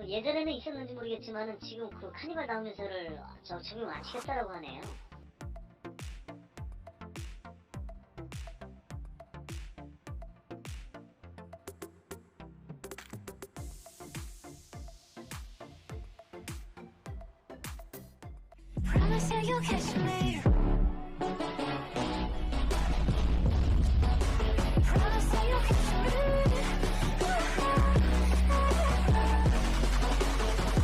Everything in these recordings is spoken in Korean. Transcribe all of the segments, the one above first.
예전에는 있었는지 모르겠지만은 지금 그 카니발 나오면서를 적용 안 시켰다라고 하네요. Promise that you'll catch me. Promise that you'll catch me.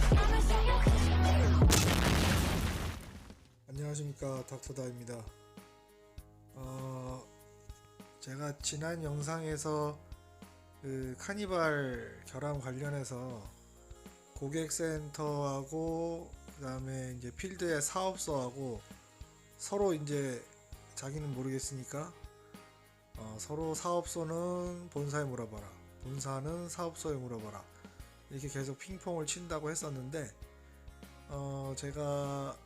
Promise that you'll catch me. 안녕하십니까, 닥터다입니다. 제가 지난 영상에서 그 카니발 결함 관련해서 고객센터하고 그 다음에 이제 필드의 사업소하고 서로 이제 자기는 모르겠으니까 서로 사업소는 본사에 물어봐라, 본사는 사업소에 물어봐라, 이렇게 계속 핑퐁을 친다고 했었는데 제가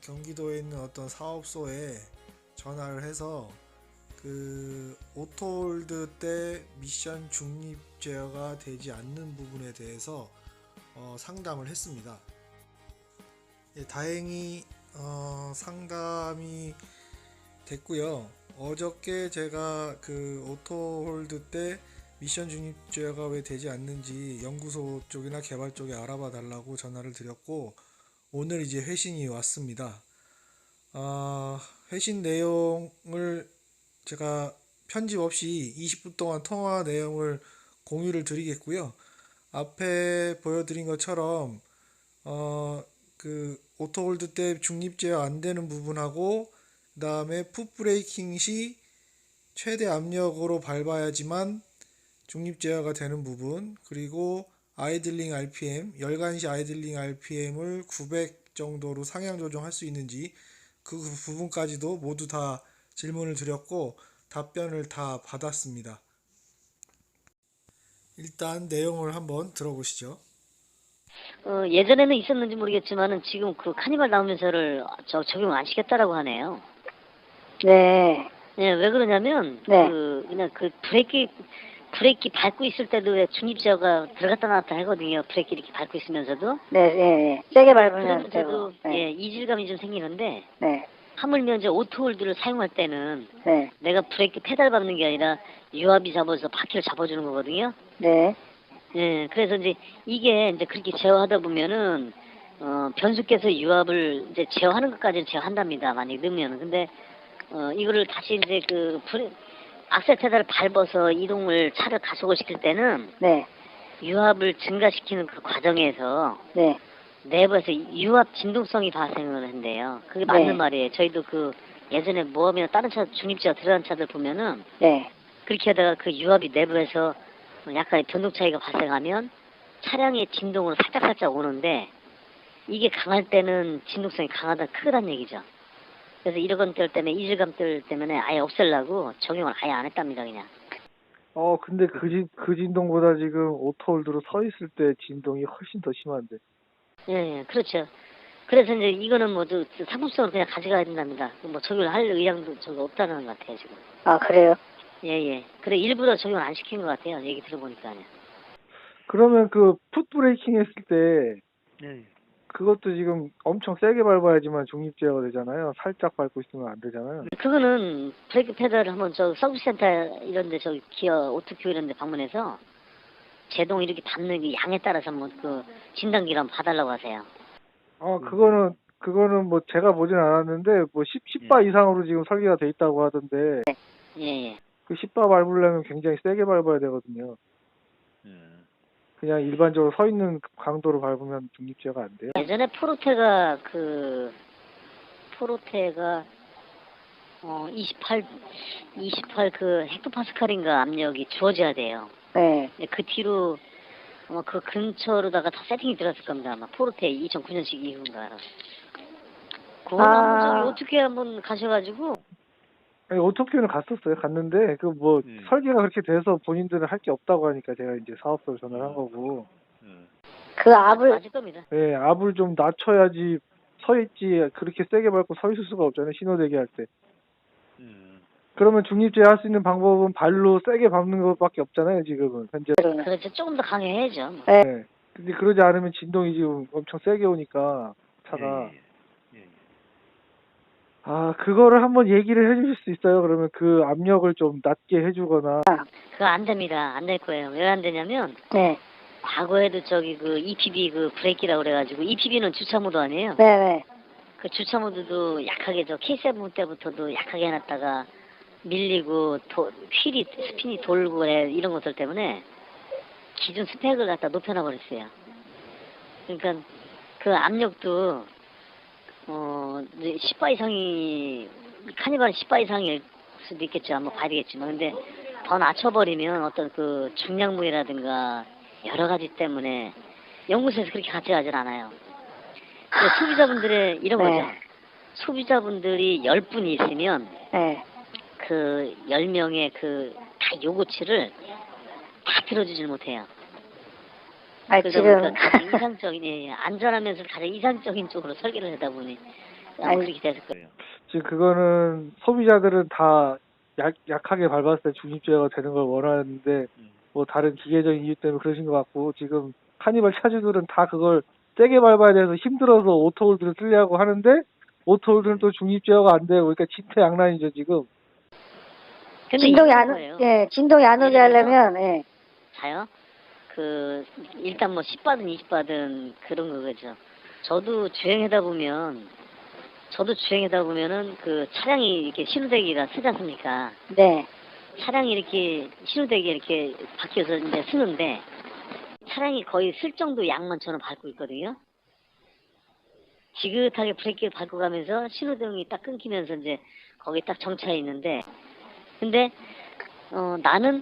경기도에 있는 어떤 사업소에 전화를 해서 그 오토홀드 때 미션 중립 제어가 되지 않는 부분에 대해서 상담을 했습니다. 예, 다행히 상담이 됐고요. 어저께 제가 그 오토홀드 때 미션 중립 제어가 왜 되지 않는지 연구소 쪽이나 개발 쪽에 알아봐 달라고 전화를 드렸고, 오늘 이제 회신이 왔습니다. 회신 내용을 제가 편집 없이 20분 동안 통화 내용을 공유를 드리겠고요. 앞에 보여드린 것처럼 그 오토홀드 때 중립 제어 안 되는 부분하고, 그 다음에 풋브레이킹 시 최대 압력으로 밟아야지만 중립 제어가 되는 부분, 그리고 아이들링 RPM, 열간시 아이들링 RPM을 900 정도로 상향 조정할 수 있는지 그 부분까지도 모두 다 질문을 드렸고 답변을 다 받았습니다. 일단 내용을 한번 들어보시죠. 예전에는 있었는지 모르겠지만은 지금 그 카니발 나오면서를 적용 안 시켰다라고 하네요. 네, 예, 왜 그러냐면 네. 그냥 그 브레이크 밟고 있을 때도 왜 중립제어가 들어갔다 나왔다 하거든요. 브레이크 이렇게 밟고 있으면서도. 네, 네, 네. 세게 밟으면 그러면서도 되고. 네, 예, 이질감이 좀 생기는데, 네, 하물며 이제 오토홀드를 사용할 때는 네, 내가 브레이크 페달 밟는 게 아니라 유압이 잡아서 바퀴를 잡아주는 거거든요. 네, 예, 그래서 이제 이게 이제 그렇게 제어하다 보면은 변속기에서 유압을 이제 제어하는 것까지는 제어한답니다. 만약 넣으면. 근데 이거를 다시 이제 악셀 페달을 밟아서 이동을 차를 가속을 시킬 때는 네, 유압을 증가시키는 그 과정에서 네, 내부에서 유압 진동성이 발생을 한대요. 그게 맞는 네. 말이에요. 저희도 그 예전에 모험이나 다른 차 중립제어 들어간 차들 보면은 네. 그렇게 하다가 그 유압이 내부에서 약간의 변동 차이가 발생하면 차량의 진동으로 살짝살짝 오는데, 이게 강할 때는 진동성이 크다는 얘기죠. 그래서 이런 것들 때문에, 이질감들 때문에 아예 없애려고 적용을 아예 안 했답니다, 그냥. 근데 그 진동보다 지금 오토홀드로 서 있을 때 진동이 훨씬 더 심한데. 예, 예, 그렇죠. 그래서 이제 이거는 상품성으로 그냥 가져가야 된답니다. 뭐 적용을 할 의향도 저거 없다는 것 같아요, 지금. 아, 그래요? 예, 예. 그래, 일부러 적용 안 시킨 것 같아요, 얘기 들어보니까요. 그러면 그 풋브레이킹 했을 때 네. 그것도 지금 엄청 세게 밟아야지만 중립 제어가 되잖아요. 살짝 밟고 있으면 안 되잖아요. 그거는 브레이크 페달을 한번 서비스 센터 이런데 기어 오토큐 이런데 방문해서 제동 이렇게 밟는 그 양에 따라서 한번 그 진단기를 한번 봐달라고 하세요. 그거는 뭐 제가 보진 않았는데 뭐 10바 이상으로 지금 설계가 돼 있다고 하던데, 예, 예. 그 10바 밟으려면 굉장히 세게 밟아야 되거든요. 그냥 일반적으로 서 있는 강도로 밟으면 중립 제어가 안 돼요. 예전에 포르테가 28 그 헥토파스칼인가 압력이 주어져야 돼요. 네. 그 뒤로 아마 그 근처로다가 다 세팅이 들어갔을 겁니다. 아마 포르테 2009년식 이후인가. 그건 한번 어떻게 한번 가셔가지고. 아니, 오토큐는 갔는데 그 뭐 설계가 그렇게 돼서 본인들은 할 게 없다고 하니까 제가 이제 사업소로 전화를 한 거고. 그 압을, 맞을 겁니다. 예, 압을 좀 낮춰야지 서 있지, 그렇게 세게 밟고 서 있을 수가 없잖아요, 신호 대기할 때. 그러면 중립제어 할 수 있는 방법은 발로 세게 밟는 것밖에 없잖아요, 지금은 현재. 그렇죠. 조금 더 강해야죠. 뭐. 네. 네. 근데 그러지 않으면 진동이 지금 엄청 세게 오니까 차가. 아, 그거를 한번 얘기를 해주실 수 있어요? 그러면 그 압력을 좀 낮게 해주거나. 그거 안 됩니다. 안 될 거예요. 왜 안 되냐면 네. 과거에도 저기 그 EPB 그 브레이크라고 그래가지고 EPB는 주차 모드 아니에요? 네네. 그 주차 모드도 약하게 저 K7 때부터도 약하게 해놨다가 밀리고 휠이 스핀이 돌고 이런 것들 때문에 기존 스펙을 갖다 높여놔 버렸어요. 그러니까 그 압력도 10바 이상이 카니발은 10바 이상일 수도 있겠죠. 한번 봐야 되겠지만 근데 더 낮춰버리면 어떤 그 중량무게라든가 여러 가지 때문에 연구소에서 그렇게 가져가질 않아요. 근데 소비자분들의 이런 네. 거죠. 소비자분들이 10분이 있으면 네. 그 10명의 그 다 요구치를 다 들어주질 못해요. 아, 그러다 지금, 보니까 가장 이상적인, 안전하면서 가장 이상적인 쪽으로 설계를 하다 보니 아마 아니, 그렇게 됐을 거예요. 지금 그거는 소비자들은 다 약하게 밟았을 때 중립제어가 되는 걸 원하는데 뭐 다른 기계적인 이유 때문에 그러신 것 같고 지금 카니발 차주들은 다 그걸 세게 밟아야 돼서 힘들어서 오토홀드를 쓰려고 하는데 오토홀드는 또 중립제어가 안 되고 그러니까 진퇴양난이죠 지금. 근데 진동이 이런 안, 거예요. 예, 진동이 안 오게 예를 들어서 하려면, 예. 자요? 일단 뭐 10바든 20바든 그런 거겠죠. 저도 주행하다 보면은 그 차량이 이렇게 신호대기가 쓰지 않습니까? 네. 차량이 이렇게 신호대기 이렇게 바뀌어서 이제 쓰는데 차량이 거의 쓸 정도 양만 저는 밟고 있거든요. 지긋하게 브레이크를 밟고 가면서 신호등이 딱 끊기면서 이제 거기 딱 정차해 있는데 근데 나는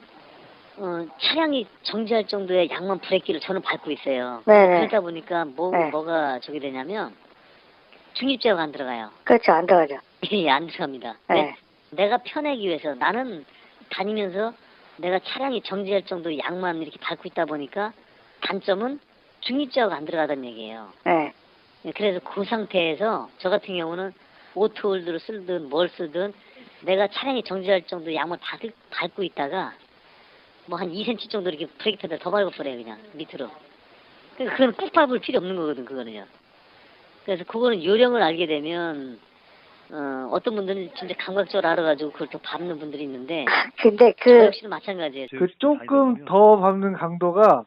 차량이 정지할 정도의 양만 브레이크를 저는 밟고 있어요. 네네. 그러다 보니까 네. 뭐가 저기 되냐면 중립제어가 안 들어가요. 그렇죠. 안 들어가죠. 예, 안 들어갑니다. 근데 네. 내가 편하기 위해서 나는 다니면서 내가 차량이 정지할 정도의 양만 이렇게 밟고 있다 보니까 단점은 중립제어가 안 들어가다는 얘기예요. 네. 그래서 그 상태에서 저 같은 경우는 오토홀드를 쓰든 뭘 쓰든 내가 차량이 정지할 정도 양을 밟고 있다가 뭐 한 2cm 정도 이렇게 브레이크 페달 더 밟아버려요 그냥 밑으로. 그러니까 그건 꾹 밟을 필요 없는 거거든 그거는요. 그래서 그거는 요령을 알게 되면 어떤 분들은 진짜 감각적으로 알아가지고 그걸 더 밟는 분들이 있는데 근데 저 역시도 마찬가지예요. 그 조금 더 밟는 강도가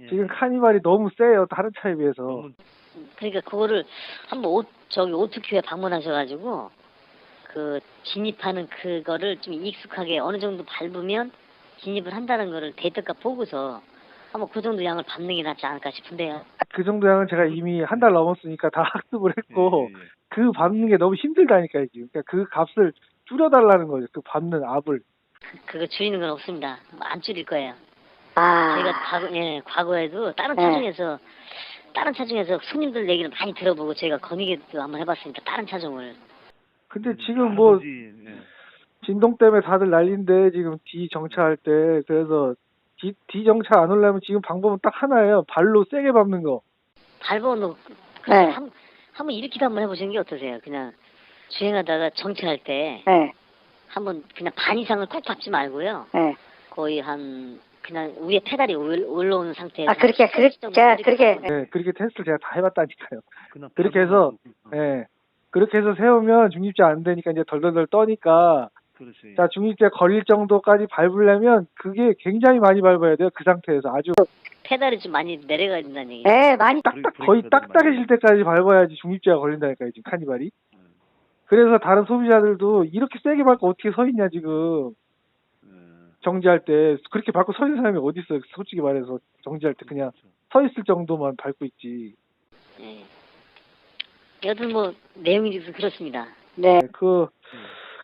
지금 카니발이 너무 세요 다른 차에 비해서. 그러니까 그거를 한번 오토큐에 방문하셔가지고 그 진입하는 그거를 좀 익숙하게 어느 정도 밟으면 진입을 한다는 거를 데이터가 보고서 한번 그 정도 양을 밟는 게 낫지 않을까 싶은데요. 그 정도 양은 제가 이미 한 달 넘었으니까 다 학습을 했고 그 밟는 게 너무 힘들다니까요 지금. 그러니까 그 값을 줄여달라는 거죠. 그 밟는 압을. 그거 줄이는 건 없습니다. 안 줄일 거예요. 아. 저희가 과거에도 다른 네. 차 중에서 손님들 얘기를 많이 들어보고 저희가 건의도 한번 해봤으니까 다른 차종을. 근데 지금 뭐 진동 때문에 다들 난리인데 지금 D 정차할 때 그래서 D 정차 안 오려면 지금 방법은 딱 하나예요. 발로 세게 밟는 거. 밟아놓고 네. 한번 이렇게도 한번 해보시는 게 어떠세요? 그냥 주행하다가 정차할 때 네. 한번 그냥 반 이상을 꼭 밟지 말고요. 네. 거의 그냥 위에 페달이 올라오는 상태에서. 아, 제가 그렇게. 네, 그렇게 테스트를 제가 다 해봤다니까요. 그렇게 해서, 예, 그렇게 해서 세우면 중립제 안 되니까 이제 덜덜덜 떠니까. 그렇지. 자, 중립제 걸릴 정도까지 밟으려면 그게 굉장히 많이 밟아야 돼요. 그 상태에서 아주 페달이 좀 많이 내려가야 된다는 얘기죠. 네, 많이. 거의 딱딱해질 때까지 밟아야지 중립제가 걸린다니까요. 지금 카니발이. 그래서 다른 소비자들도 이렇게 세게 밟고 어떻게 서 있냐 지금. 정지할 때 그렇게 밟고 서 있는 사람이 어디 있어요? 솔직히 말해서 정지할 때 그냥 서 있을 정도만 밟고 있지. 네. 여튼 뭐 내용이 좀 그렇습니다. 네.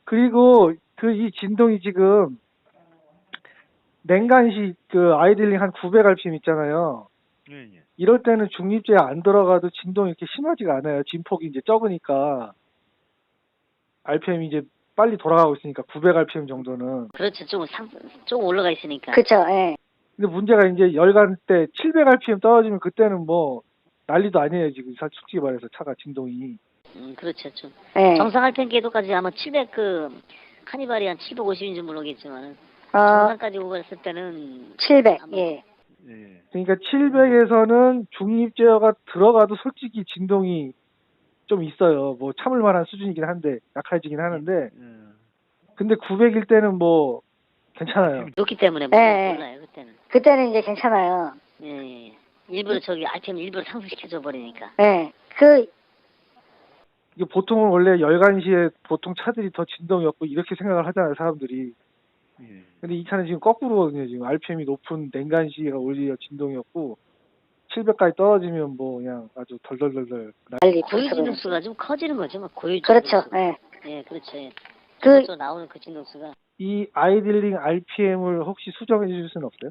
그리고 이 진동이 지금 냉간시 그 아이들링 한 900rpm 있잖아요. 이럴 때는 중립제에 안 들어가도 진동이 이렇게 심하지가 않아요. 진폭이 이제 적으니까 RPM이 이제 빨리 돌아가고 있으니까 900rpm 정도는. 그렇죠. 좀 올라가 있으니까. 그쵸, 예. 근데 문제가 이제 열간 때 700rpm 떨어지면 그때는 뭐 난리도 아니에요. 지금 솔직히 말해서 차가 진동이. 그렇죠. 좀. 예. 정상 RPM 궤도까지 아마 700 카니발이 한 750인지 모르겠지만 정상까지 오고 갔을 때는 700, 아마 예. 예. 그러니까 700에서는 중립 제어가 들어가도 솔직히 진동이 좀 있어요. 뭐 참을 만한 수준이긴 한데 약해지긴 하는데 예. 근데 900일 때는 뭐 괜찮아요. 높기 때문에 네. 몰라요 그때는. 그때는 이제 괜찮아요. 예, 예. 일부러 저기 RPM 일부러 상승시켜줘 버리니까. 예. 그, 이게 보통은 원래 열간시에 보통 차들이 더 진동이 없고 이렇게 생각을 하잖아요, 사람들이. 예. 근데 이 차는 지금 거꾸로거든요. 지금 RPM이 높은 냉간시가 오히려 진동이 없고 700까지 떨어지면 뭐 그냥 아주 덜덜덜덜. 난리 고유 부르고. 진동수가 좀 커지는 거죠. 막 고유 그렇죠. 진동수가. 예. 예, 그렇죠. 예. 그- 그 나오는 그 진동수가 이 아이들링 RPM을 혹시 수정해 주실 수는 없어요?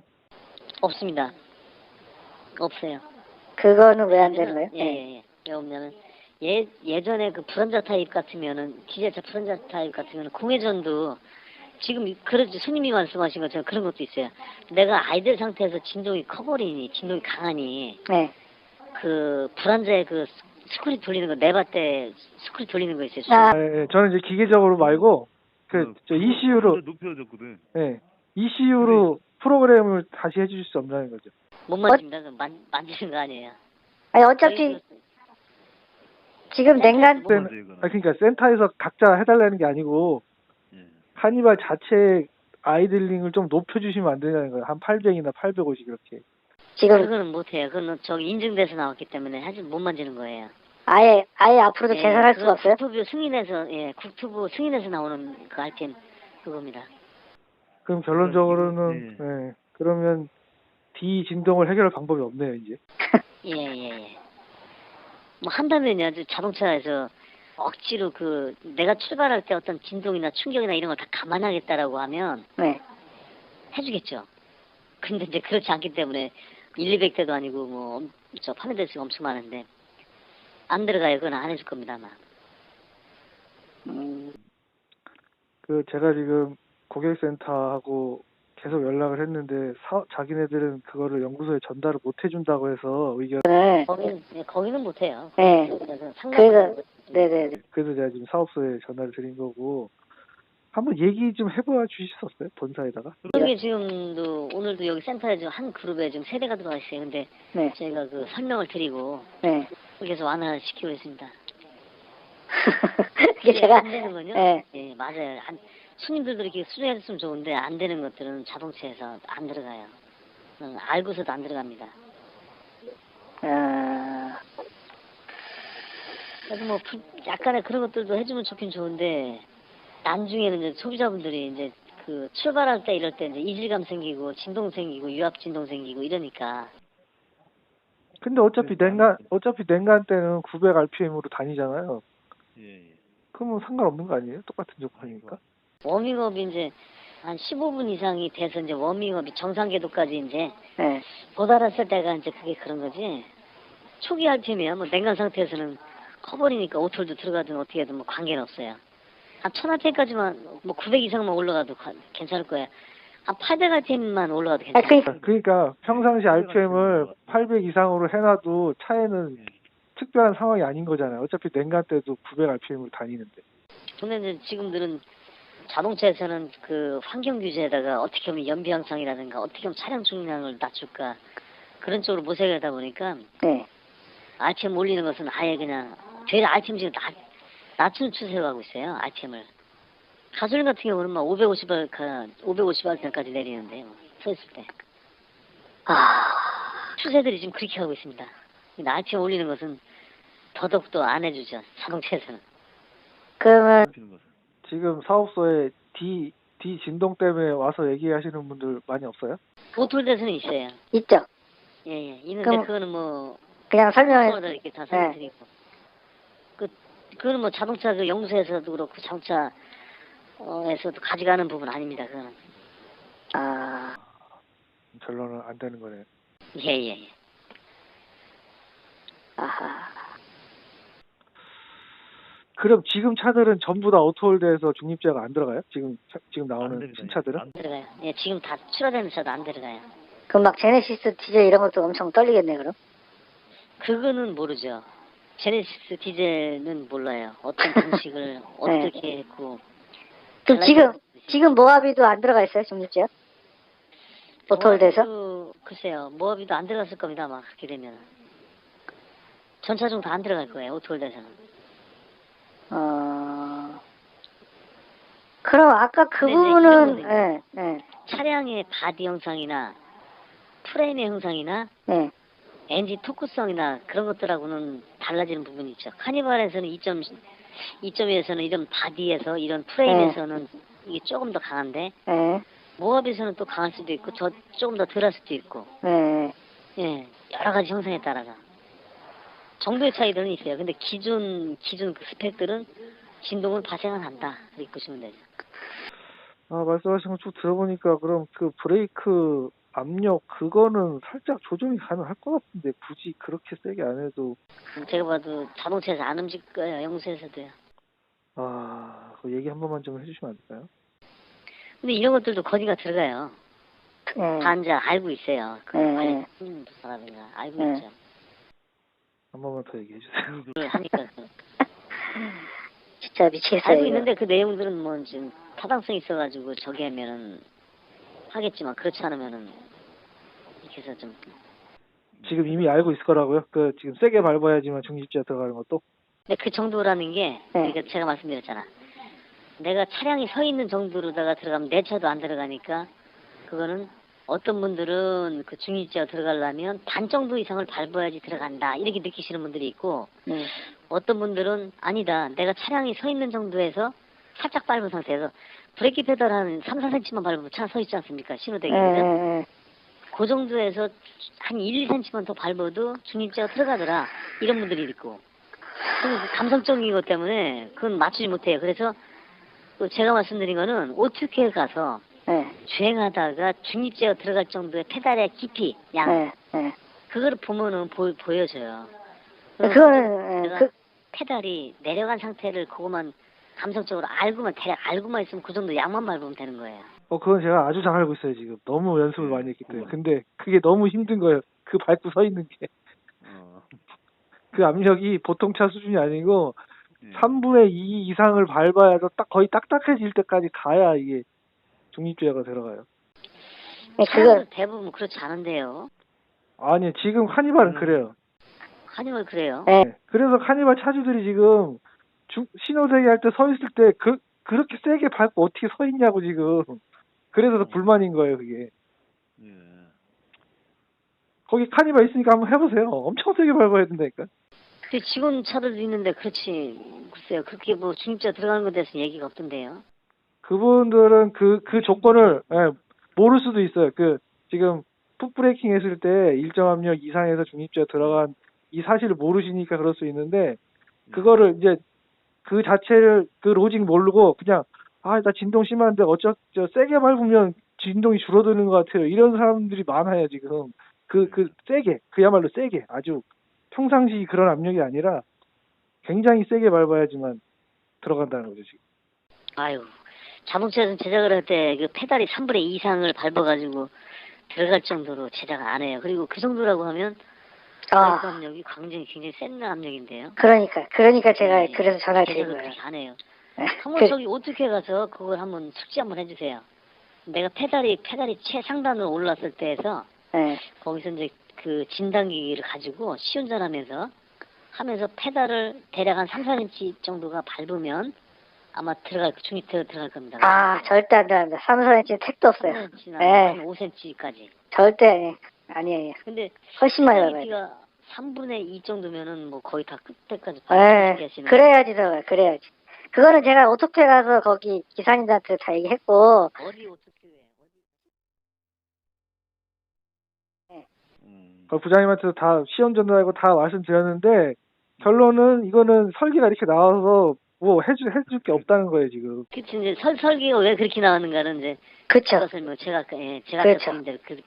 없습니다. 없어요. 그거는 왜 안 되는 거예요? 예, 예, 예. 왜 없냐면 예전에 그 불안자 타입 같으면은 디젤차 불안자 타입 같으면은 공회전도 지금 그렇지 손님이 말씀하신 것처럼 그런 것도 있어요. 내가 아이들 상태에서 진동이 커버리니 진동이 강하니 네. 그 불안자의 그 스크린 돌리는 거 네바 때 스크린 돌리는 거 있어요. 아, 예, 저는 이제 기계적으로 말고 그 저 ECU로 높여졌거든. 예. ECU로 프로그램을 다시 해 주실 수 없나는 거죠. 못 만집니다. 그건 만지는 거 아니에요. 아니, 어차피 지금 냉간, 뭐- 그러니까 센터에서 각자 해달라는 게 아니고 예. 카니발 자체 아이들링을 좀 높여주시면 안 되냐는 거예요. 한 800이나 850 이렇게. 지금 그거는 못해요. 그거는 저기 인증돼서 나왔기 때문에 하지 못 만지는 거예요. 아예 앞으로도 계산할 수가 없어요? 국토부 승인해서 국토부 승인해서 나오는 그 RPM 그겁니다. 그럼 결론적으로는 예. 그러면 D 진동을 해결할 방법이 없네요 이제. 예. 뭐 한다면요, 아주 자동차에서 억지로 그 내가 출발할 때 어떤 진동이나 충격이나 이런 걸 다 감안하겠다라고 하면 네. 해주겠죠. 근데 이제 그렇지 않기 때문에 1, 200대도 아니고 뭐 저 판매 대수가 엄청 많은데 안 들어가요. 그건 안 해줄 겁니다 아마. 그 제가 지금 고객센터하고 계속 연락을 했는데 자기네들은 그거를 연구소에 전달을 못 해준다고 해서 의견. 네. 거기는 못해요. 네. 그래서 그래서, 네네. 그래서 제가 지금 사업소에 전화를 드린 거고 한번 얘기 좀 해봐 주실 수 없어요? 본사에다가. 그게 지금도 오늘도 여기 센터에 지금 한 그룹에 지금 세대가 들어가 있어요. 근데 네. 저희가 그 설명을 드리고 네. 계속 완화시키고 있습니다. 이게 제가, 안 되는 건요? 네. 예, 맞아요. 손님들도 이렇게 수정했으면 좋은데 안 되는 것들은 자동차에서 안 들어가요. 알고서도 안 들어갑니다. 그래서 뭐 약간의 그런 것들도 해주면 좋긴 좋은데 나중에는 이제 소비자분들이 이제 그 출발할 때 이럴 때 이제 이질감 생기고 진동 생기고 유압 진동 생기고 이러니까 근데 어차피 냉간 때는 900 RPM으로 다니잖아요. 예. 그러면 상관없는 거 아니에요? 똑같은 조건이니까. 워밍업이 이제 한 15분 이상이 돼서 이제 워밍업이 정상 궤도까지 이제 네. 도달했을 때가 이제 그게 그런 거지. 초기 RPM이야. 뭐 냉간 상태에서는 커버리니까 오톨도 들어가든 어떻게든 뭐 관계는 없어요. 한 1000rpm까지만 뭐 900 이상만 올라가도 괜찮을 거야. 한 800rpm만 올라가도 아, 괜찮아요. 그러니까 평상시 RPM을 800 이상으로 해놔도 차에는 특별한 상황이 아닌 거잖아요. 어차피 냉간 때도 900 RPM으로 다니는데. 근데 이제 지금들은 자동차에서는 그 환경 규제에다가 어떻게 하면 연비 향상이라든가 어떻게 하면 차량 중량을 낮출까 그런 쪽으로 모색하다 보니까 네. RPM 올리는 것은 아예 그냥 되려 RPM 지금 낮추는 추세로 가고 있어요. RPM을. 가솔린 같은 경우는 막 550rpm까지 내리는데요. 서 있을 때. 추세들이 지금 그렇게 하고 있습니다. 근데 RPM 올리는 것은 더더욱도 안 해주죠. 자동차에서는. 그러면, 지금 사업소에 D 진동 때문에 와서 얘기하시는 분들 많이 없어요? 오톨대에서는 있어요. 있죠? 예. 있는데 그럼- 그거는 뭐 그냥 설명해. 이렇게 다 설명드리고. 그거는 뭐 자동차 그 연구소에서도 그렇고 자동차에서도 가져가는 부분 아닙니다. 그거는. 결론은 안 되는 거네요. 예. 아하. 그럼 지금 차들은 전부 다 오토홀드에서 중립제어가 안 들어가요? 지금 나오는 신차들은? 들어가요. 예, 지금 다 출하되는 차도 안 들어가요. 그럼 막 제네시스 디젤 이런 것도 엄청 떨리겠네, 그럼? 그거는 모르죠. 제네시스 디젤은 몰라요. 어떤 방식을 어떻게 했고. 그럼 지금 모하비도 안 들어가 있어요, 중립제어? 오토홀드에서? 글쎄요, 모하비도 안 들어갔을 겁니다. 아마 그렇게 되면 전차종 다 안 들어갈 거예요. 오토홀드에서는. 그럼 아까 그 네, 네, 부분은, 이런 예, 예, 차량의 바디 형상이나 프레임의 형상이나 예, 엔진 토크성이나 그런 것들하고는 달라지는 부분이 있죠. 카니발에서는 2.2에서는 이런 바디에서 이런 프레임에서는 이게 조금 더 강한데 예, 모하비에서는 또 강할 수도 있고 조금 더 덜할 수도 있고 예. 예 여러 가지 형상에 따라서 정도의 차이들은 있어요. 근데 기준 그 스펙들은 진동은 발생은 한다. 그렇게 보시면 되죠. 말씀하신 거 쭉 들어보니까 그럼 그 브레이크 압력 그거는 살짝 조정이 가능할 것 같은데 굳이 그렇게 세게 안 해도 제가 봐도 자동차에서 안 움직일 거예요. 영수에서도요. 그 얘기 한 번만 좀 해주시면 안 될까요? 근데 이런 것들도 건의가 들어가요. 예. 다 이제 알고 있어요. 그 네, 관리 사람인가 알고 네. 있죠. 한 번만 더 얘기해 주세요. 그걸 하니까 진짜 미치겠어요. 알고 이거. 있는데 그 내용들은 뭐 지금 타당성이 있어가지고 저기 하면은 하겠지만 그렇지 않으면은 이렇게 해서 좀 지금 이미 알고 있을 거라고요? 그 지금 세게 밟아야지만 중립지가 들어가는 것도? 근데 그 정도라는 게 네. 그러니까 제가 말씀드렸잖아. 내가 차량이 서 있는 정도로다가 들어가면 내 차도 안 들어가니까 그거는 어떤 분들은 그 중립지가 들어가려면 반 정도 이상을 밟아야지 들어간다 이렇게 느끼시는 분들이 있고 어떤 분들은 아니다 내가 차량이 서 있는 정도에서 살짝 밟은 상태에서 브레이크 페달 한 3, 4cm만 밟으면 차 서 있지 않습니까? 신호대기는 그 정도에서 한 1, 2cm만 더 밟아도 중립지가 들어가더라 이런 분들이 있고 그럼 감성적인 것 때문에 그건 맞추지 못해요. 그래서 또 제가 말씀드린 거는 오투케 가서 주행하다가 중립지가 들어갈 정도의 페달의 깊이, 양 그거를 보면은 보여져요. 그거는 내가 페달이 내려간 상태를 그것만 감성적으로 대략 알고만 있으면 그 정도 양만 밟으면 되는 거예요. 그건 제가 아주 잘 알고 있어요, 지금. 너무 연습을 많이 했기 때문에. 근데 그게 너무 힘든 거예요. 그 밟고 서 있는 게. 그 압력이 보통 차 수준이 아니고 3분의 2 이상을 밟아야 거의 딱딱해질 때까지 가야 이게 중립제어가 들어가요. 차량들 대부분 그렇지 않은데요. 아니, 지금 카니발은 그래요. 카니발 그래요. 네. 그래서 카니발 차주들이 지금 신호대기 할 때 서 있을 때 그렇게 세게 밟고 어떻게 서 있냐고 지금. 그래서 더 불만인 거예요, 그게. 거기 카니발 있으니까 한번 해보세요. 엄청 세게 밟아야 된다니까. 근데 직원 차들도 있는데 그렇지 글쎄요 그렇게 뭐 중립자 들어가는 것에 대해서 얘기가 없던데요. 그분들은 그 조건을 모를 수도 있어요. 지금 풋브레이킹 했을 때 일정 압력 이상에서 중립제가 들어간 이 사실을 모르시니까 그럴 수 있는데 그거를 이제 그 자체를 그 로직 모르고 그냥 나 진동 심한데 세게 밟으면 진동이 줄어드는 것 같아요. 이런 사람들이 많아요 지금. 세게 그야말로 세게 아주 평상시 그런 압력이 아니라 굉장히 세게 밟아야지만 들어간다는 거죠 지금. 아유 자동차에서 제작을 할 때 그 페달이 3분의 2 이상을 밟아가지고 들어갈 정도로 제작을 안 해요. 그리고 그 정도라고 하면 브레이크 압력이 굉장히 센 압력인데요. 그러니까 제가 그래서 전화를 드린 제작을 거예요. 그렇게 안 해요. 한번 저기 어떻게 가서 그걸 한번 숙지 한번 해주세요. 내가 페달이 최상단으로 올랐을 때에서 거기서 이제 그 진단기기를 가지고 시운전하면서 페달을 대략 한 3, 4cm 정도가 밟으면 아마 중립되어 들어갈 겁니다. 절대 안 들어갑니다. 3, 4cm 택도 없어요. 3cm나 한 5cm까지. 절대 아니에요. 근데 훨씬 많이 밟아요. 페널티가 3분의 2 정도면은 뭐 거의 다 끝에까지 밟으시는. 그래야지 들어가요. 그래야지. 그거는 제가 오토페 가서 거기 기사님들한테 다 얘기했고. 어디 오토페 부장님한테도 다 시험 전달하고 다 말씀드렸는데 결론은 이거는 설계가 이렇게 나와서 뭐 해줄 게 없다는 거예요 지금. 그치 이제 설계가 왜 그렇게 나왔는가는 이제 그쵸. 설명 제가 아까 그렇죠. 드린 대로 그렇게.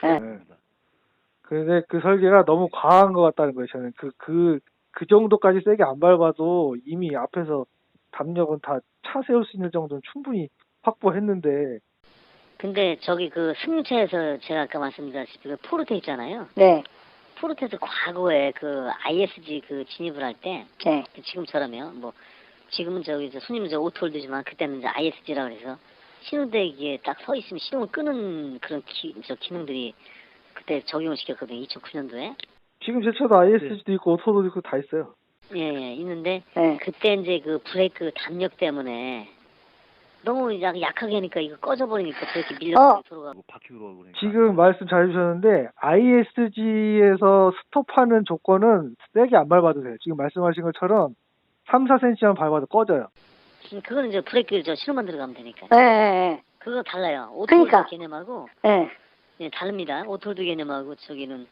근데 그 설계가 너무 과한 것 같다는 거예요 저는. 그 정도까지 세게 안 밟아도 이미 앞에서 담력은 다 차 세울 수 있는 정도는 충분히 확보했는데. 근데 저기 그 승용차에서 제가 아까 말씀드렸다시피 그 포르테 있잖아요. 포르테에서 과거에 그 ISG 그 진입을 할 때 지금처럼요. 뭐 지금은 저기 손님은 오토홀드지만 그때는 이제 ISG라고 해서 신호대기에 딱 서 있으면 시동을 끄는 그런 기능들이 그때 적용을 시켰거든요. 2009년도에. 지금 제 차도 ISG도 있고 오토도 있고 다 있어요. 예, 예, 있는데 네. 그때 이제 그 브레이크 담력 때문에 너무 약하게 하니까 이거 꺼져버리니까 브레이크 밀려서 들어가고. 바퀴로 그러니까. 지금 말씀 잘 해주셨는데 ISG에서 스톱하는 조건은 세게 안 밟아도 돼요. 지금 말씀하신 것처럼 3, 4cm만 밟아도 꺼져요. 그거는 이제 브레이크 신호만 들어가면 되니까. 예, 예, 그거 달라요. 오토홀드 그러니까. 개념하고 예. 예. 예, 다릅니다. 오토홀드 개념하고 저기는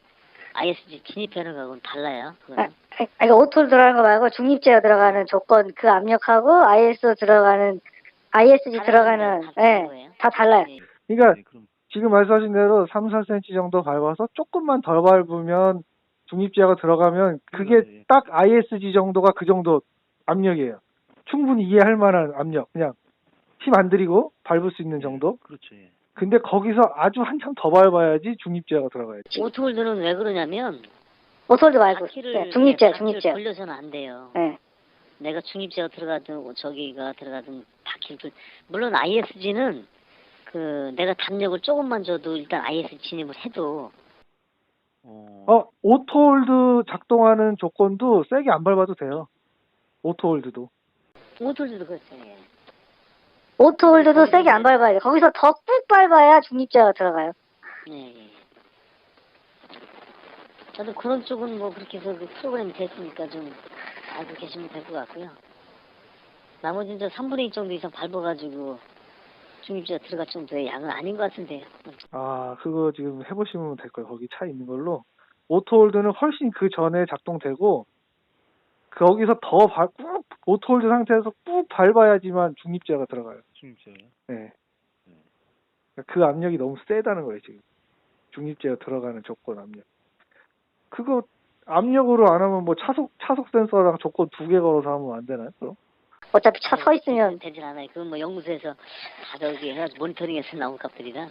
ISG 진입하는 거하고는 달라요. 그거는. 그러니까 오토로 들어가는 거 말고 중립제어 들어가는 조건 그 압력하고 ISG 들어가는 다 다른 거예요. 다 달라요. 예. 그러니까 네, 그럼 지금 말씀하신 대로 3, 4cm 정도 밟아서 조금만 덜 밟으면 중립제어가 들어가면 그게 예. 딱 ISG 정도가 그 정도 압력이에요. 충분히 이해할 만한 압력. 그냥 힘 안 들이고 밟을 수 있는 정도. 그렇죠. 예. 근데 거기서 아주 한참 더 밟아야지 중립제어가 들어가야지. 오토홀드는 왜 그러냐면 오토홀드 말고 바퀴를 중립제어, 바퀴를 중립제어. 돌려서는 안 돼요. 예. 내가 중립제가 들어가든 저기가 들어가든 바퀴를 물론 ISG는 그 내가 담력을 조금만 줘도 일단 ISG 진입을 해도 오토홀드 작동하는 조건도 세게 안 밟아도 돼요. 오토홀드도. 오토홀드도 그렇죠. 예. 오토홀드도 세게 안 밟아야 돼. 거기서 더 꾹 밟아야 중립제어가 들어가요. 예, 예. 저도 그런 쪽은 뭐 그렇게 해서 그 프로그램이 됐으니까 좀 알고 계시면 될 것 같고요. 나머지는 저 3분의 2 정도 이상 밟아가지고 중립제가 들어갈 정도의 양은 아닌 것 같은데요. 아, 그거 지금 해보시면 될 거예요. 거기 차 있는 걸로. 오토홀드는 훨씬 그 전에 작동되고, 거기서 더 꾹, 오토홀드 상태에서 꾹 밟아야지만 중립제어가 들어가요. 중립제요. 네. 그 압력이 너무 세다는 거예요, 지금. 중립제어 들어가는 조건 압력. 그거 압력으로 안 하면 뭐 차속 센서랑 조건 2개 걸어서 하면 안 되나요, 그럼? 어차피 차 서 있으면 되질 않아요. 그건 뭐 연구소에서 다 저기 해가지고 모니터링해서 나온 값들이라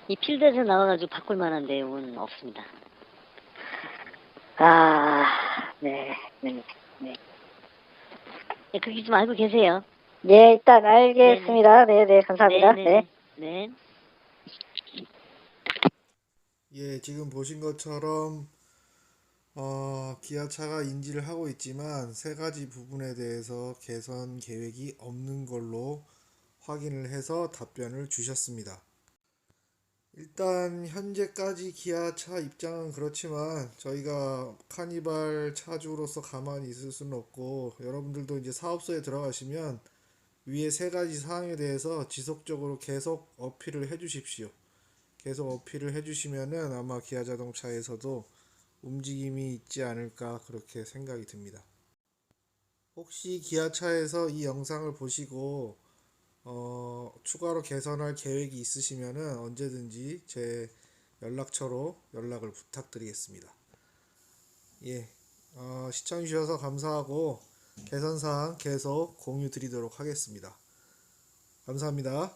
이 필드에서 나와가지고 바꿀 만한 내용은 없습니다. 네. 예, 그렇게 좀 알고 계세요. 예, 일단 알겠습니다. 네, 감사합니다. 네. 네. 예, 지금 보신 것처럼 기아차가 인지를 하고 있지만 세 가지 부분에 대해서 개선 계획이 없는 걸로 확인을 해서 답변을 주셨습니다. 일단 현재까지 기아차 입장은 그렇지만 저희가 카니발 차주로서 가만히 있을 수는 없고, 여러분들도 이제 사업소에 들어가시면 위에 세 가지 사항에 대해서 지속적으로 계속 어필을 해 주십시오. 계속 어필을 해주시면은 아마 기아자동차에서도 움직임이 있지 않을까 그렇게 생각이 듭니다. 혹시 기아차에서 이 영상을 보시고 추가로 개선할 계획이 있으시면은 언제든지 제 연락처로 연락을 부탁드리겠습니다. 예, 시청해주셔서 감사하고 개선사항 계속 공유 드리도록 하겠습니다. 감사합니다.